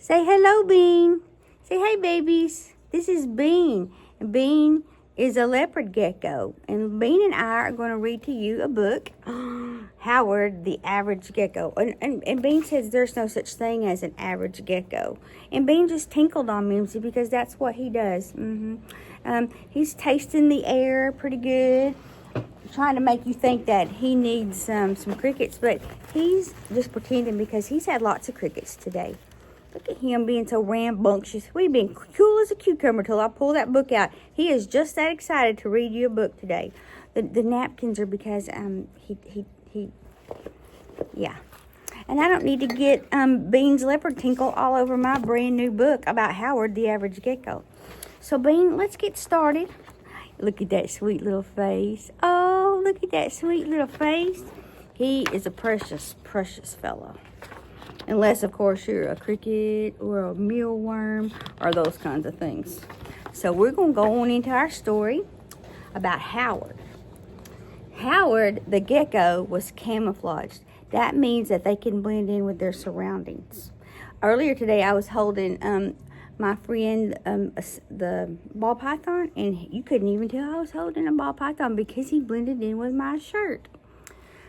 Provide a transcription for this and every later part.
Say hello, Bean. Say hey, babies. This is Bean. And Bean is a leopard gecko. And Bean and I are going to read to you a book, Howard the Average Gecko. And Bean says there's no such thing as an average gecko. And Bean just tinkled on Mimzie because that's what he does. He's tasting the air pretty good, trying to make you think that he needs some crickets, but he's just pretending because he's had lots of crickets today. Look at him being so rambunctious. We've been cool as a cucumber till I pull that book out. He is just that excited to read you a book today. The napkins are because yeah. And I don't need to get Bean's leopard tinkle all over my brand new book about Howard the Average Gecko. So Bean, let's get started. Look at that sweet little face. Oh, look at that sweet little face. He is a precious, precious fellow. Unless, of course, you're a cricket or a mealworm or those kinds of things. So we're going to go on into our story about Howard. Howard, the gecko, was camouflaged. That means that they can blend in with their surroundings. Earlier today, I was holding my friend the ball python, and you couldn't even tell I was holding a ball python because he blended in with my shirt.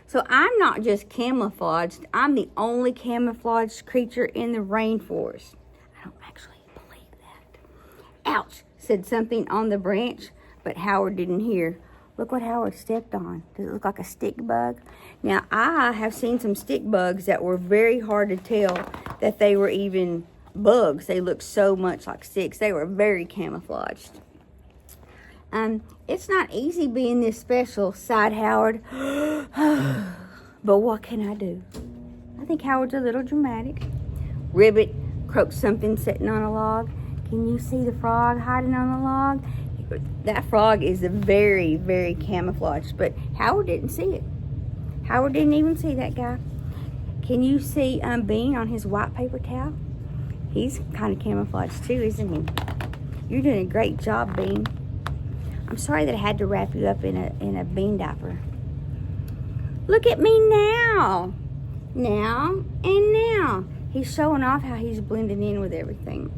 So I'm not just camouflaged. I'm the only camouflaged creature in the rainforest. I don't actually believe that. Ouch, said something on the branch, but Howard didn't hear. Look what Howard stepped on. Does it look like a stick bug? Now, I have seen some stick bugs that were very hard to tell that they were even bugs. They looked so much like sticks. They were very camouflaged. It's not easy being this special, sighed Howard. But what can I do? I think Howard's a little dramatic. Ribbit, croaked something sitting on a log. Can you see the frog hiding on the log? That frog is very, very camouflaged, but Howard didn't see it. Howard didn't even see that guy. Can you see Bean on his white paper towel? He's kind of camouflaged too, isn't he? You're doing a great job, Bean. I'm sorry that I had to wrap you up in a bean diaper. Look at me now. Now and now. He's showing off how he's blending in with everything.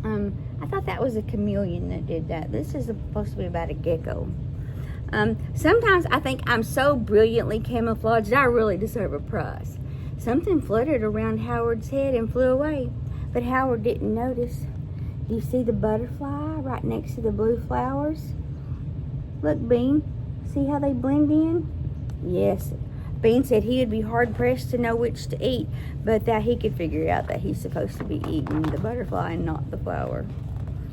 I thought that was a chameleon that did that. This is supposed to be about a gecko. Sometimes I think I'm so brilliantly camouflaged I really deserve a prize. Something fluttered around Howard's head and flew away, but Howard didn't notice. Do you see the butterfly right next to the blue flowers? Look, Bean, see how they blend in? Yes. Bean said he would be hard-pressed to know which to eat, but that he could figure out that he's supposed to be eating the butterfly and not the flower.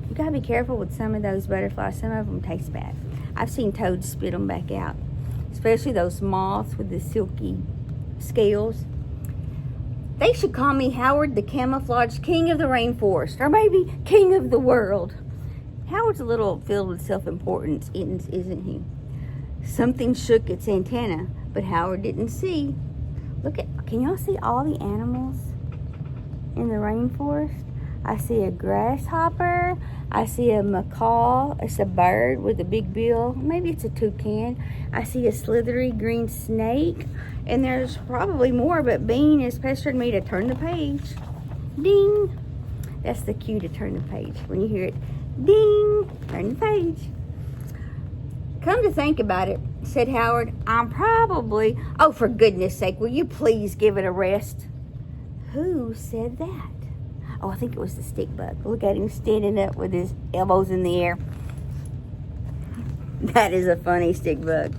You gotta be careful with some of those butterflies. Some of them taste bad. I've seen toads spit them back out, especially those moths with the silky scales. They should call me Howard the Camouflaged King of the Rainforest, or maybe King of the World. Howard's a little filled with self-importance, isn't he? Something shook its antenna, but Howard didn't see. Can y'all see all the animals in the rainforest? I see a grasshopper. I see a macaw. It's a bird with a big bill. Maybe it's a toucan. I see a slithery green snake. And there's probably more, but Bean has pestered me to turn the page. Ding! That's the cue to turn the page. When you hear it, ding, turn the page. Come to think about it, said Howard, oh, for goodness sake, will you please give it a rest? Who said that? Oh, I think it was the stick bug. Look at him standing up with his elbows in the air. That is a funny stick bug.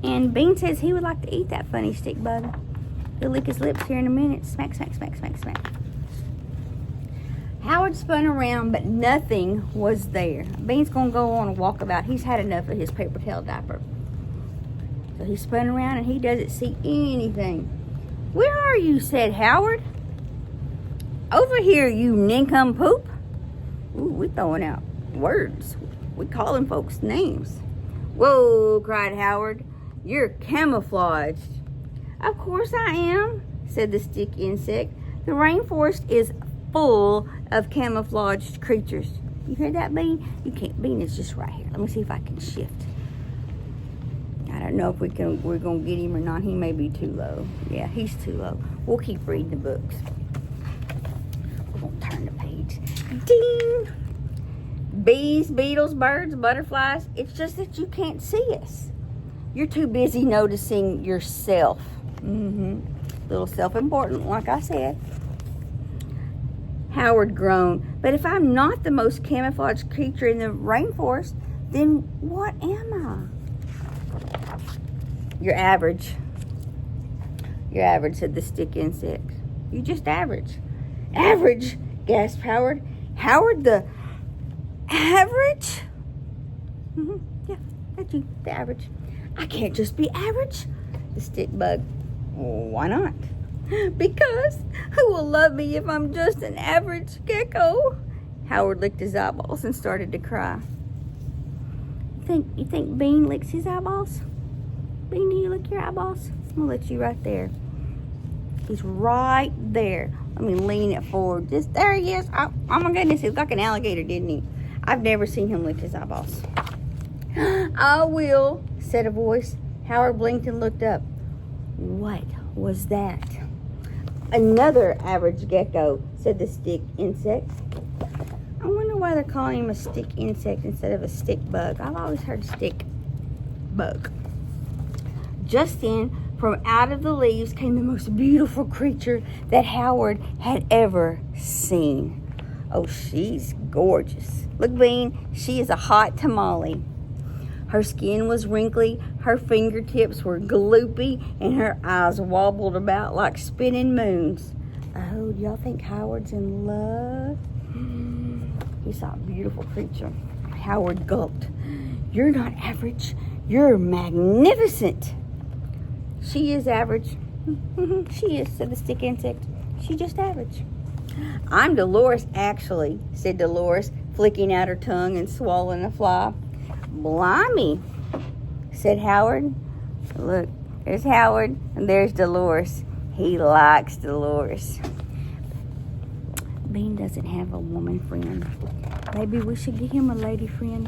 And Bean says he would like to eat that funny stick bug. He'll lick his lips here in a minute. Smack, smack, smack, smack, smack. Howard spun around, but nothing was there. Bean's going to go on a walkabout. He's had enough of his paper towel diaper. So he spun around, and he doesn't see anything. Where are you, said Howard. Over here, you nincompoop. Ooh, we're throwing out words. We're calling folks names. Whoa, cried Howard. You're camouflaged. Of course I am, said the stick insect. The rainforest is full of camouflaged creatures. You hear that, Bean? You can't. Bean is just right here. Let me see if I can shift. I don't know if we're gonna get him or not. He may be too low. Yeah, he's too low. We'll keep reading the books. won't turn the page. Ding! Bees, beetles, birds, butterflies. It's just that you can't see us. You're too busy noticing yourself. Little self-important, like I said. Howard groaned. But if I'm not the most camouflaged creature in the rainforest, then what am I? You're average. You're average, said the stick insect. You just average. Average, gasped Howard. Howard the average? Yeah, that's you, the average. I can't just be average, the stick bug. Why not? Because who will love me if I'm just an average gecko? Howard licked his eyeballs and started to cry. You think Bean licks his eyeballs? Bean, do you lick your eyeballs? I'm gonna let you right there. He's right there. Let me lean it forward. Just there he is. Oh my goodness, he looked like an alligator, didn't he? I've never seen him lick his eyeballs. I will, said a voice. Howard blinked and looked up. What was that? Another average gecko, said the stick insect. I wonder why they're calling him a stick insect instead of a stick bug. I've always heard stick bug. Just then, from out of the leaves came the most beautiful creature that Howard had ever seen. Oh, she's gorgeous. Look, Bean, she is a hot tamale. Her skin was wrinkly, her fingertips were gloopy, and her eyes wobbled about like spinning moons. Oh, do y'all think Howard's in love? He saw a beautiful creature. Howard gulped. You're not average. You're magnificent. She is average. She is, said the stick insect. She's just average. I'm Dolores, actually, said Dolores, flicking out her tongue and swallowing a fly. Blimey, said Howard. Look, there's Howard and there's Dolores. He likes Dolores. Bean doesn't have a woman friend. Maybe we should get him a lady friend.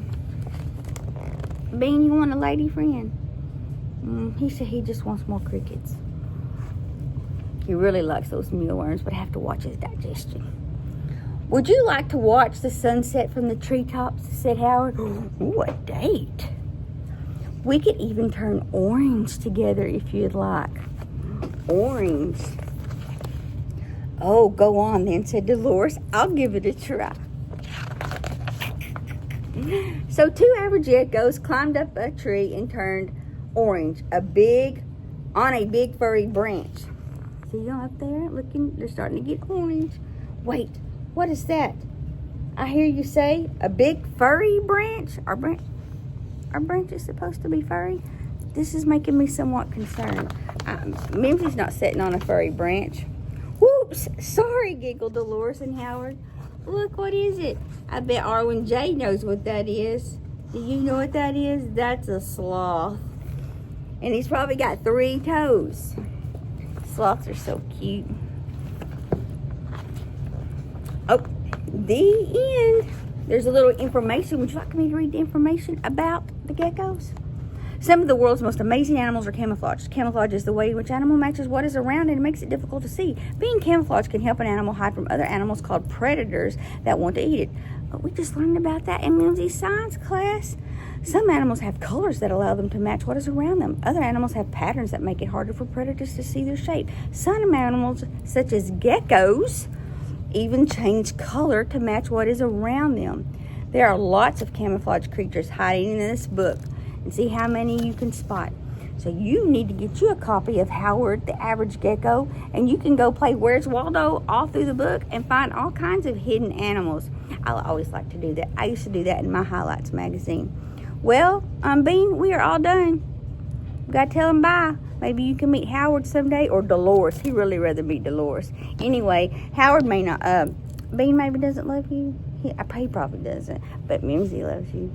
Bean, you want a lady friend? He said he just wants more crickets. He really likes those mealworms, but have to watch his digestion. Would you like to watch the sunset from the treetops? Said Howard. Ooh, a date. We could even turn orange together if you'd like. Orange. Oh, go on then, said Dolores. I'll give it a try. So 2 average geckos climbed up a tree and turned orange, on a big furry branch. See y'all up there looking, they're starting to get orange. Wait, what is that? I hear you say a big furry branch? Are branches supposed to be furry? This is making me somewhat concerned. Mimzie's not sitting on a furry branch. Whoops, sorry, giggled Dolores and Howard. Look, what is it? I bet Arwen J knows what that is. Do you know what that is? That's a sloth. And he's probably got 3 toes. Sloths are so cute. Oh, the end. There's a little information. Would you like me to read the information about the geckos? Some of the world's most amazing animals are camouflaged. Camouflage is the way in which animal matches what is around it and makes it difficult to see. Being camouflaged can help an animal hide from other animals called predators that want to eat it. But we just learned about that in Mimzie's science class. Some animals have colors that allow them to match what is around them. Other animals have patterns that make it harder for predators to see their shape. Some animals, such as geckos, even change color to match what is around them. There are lots of camouflage creatures hiding in this book, and see how many you can spot. So you need to get you a copy of Howard the Average Gecko, and you can go play Where's Waldo all through the book and find all kinds of hidden animals. I always like to do that. I used to do that in my Highlights magazine. Well, Bean, we are all done. We gotta tell him bye. Maybe you can meet Howard someday, or Dolores. He'd really rather meet Dolores. Anyway, Howard may not, Bean maybe doesn't love you. He probably doesn't, but Mimzie loves you.